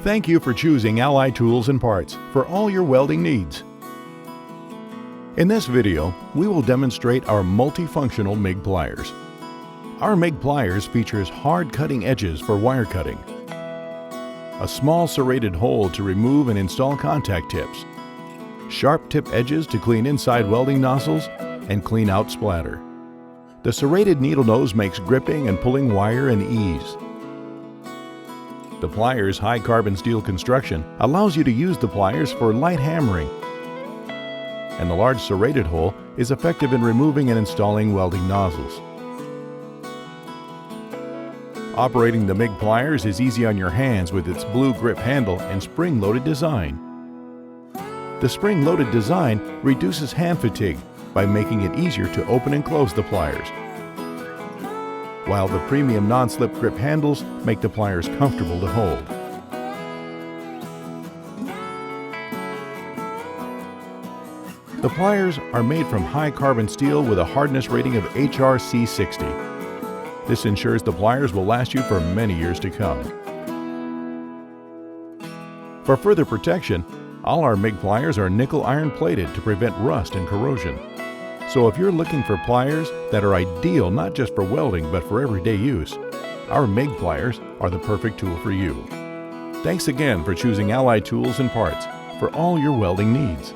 Thank you for choosing Allied Tools and Parts for all your welding needs. In this video, we will demonstrate our multifunctional MIG pliers. Our MIG pliers features hard cutting edges for wire cutting, a small serrated hole to remove and install contact tips, sharp tip edges to clean inside welding nozzles and clean out splatter. The serrated needle nose makes gripping and pulling wire an ease. The pliers' high carbon steel construction allows you to use the pliers for light hammering, and the large serrated hole is effective in removing and installing welding nozzles. Operating the MIG pliers is easy on your hands with its blue grip handle and spring-loaded design. The spring-loaded design reduces hand fatigue by making it easier to open and close the pliers, while the premium non-slip grip handles make the pliers comfortable to hold. The pliers are made from high carbon steel with a hardness rating of HRC 60. This ensures the pliers will last you for many years to come. For further protection, all our MIG pliers are nickel iron plated to prevent rust and corrosion. So if you're looking for pliers that are ideal not just for welding but for everyday use, our MIG pliers are the perfect tool for you. Thanks again for choosing Allied Tools and Parts for all your welding needs.